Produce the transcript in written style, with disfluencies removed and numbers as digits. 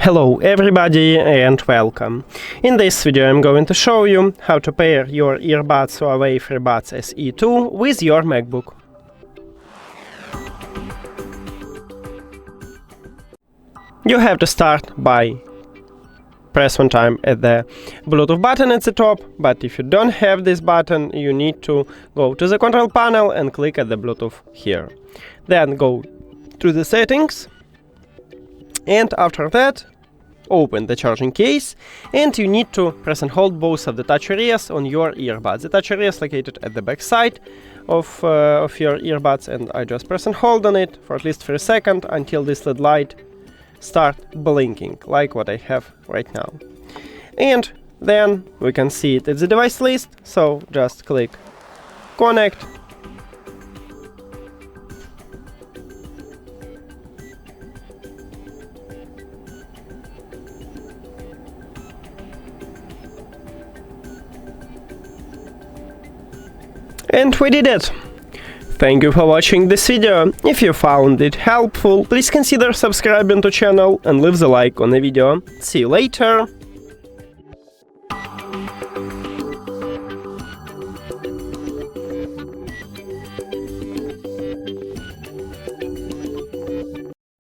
Hello everybody and welcome. In this video I'm going to show you how to pair your earbuds HUAWEI FreeBuds SE 2 with your MacBook. You have to start by press one time at the Bluetooth button at the top, but if you don't have this button you need to go to the control panel and click at the Bluetooth here. Then go to the settings, and after that open the charging case, and you need to press and hold both of the touch areas on your earbuds. The touch area is located at the back side of your earbuds, and I just press and hold on it for at least for a second until this LED light start blinking, like what I have right now. And then we can see it at the device list, so just click connect. And we did it! Thank you for watching this video. If you found it helpful, please consider subscribing to channel and leave the like on the video. See you later!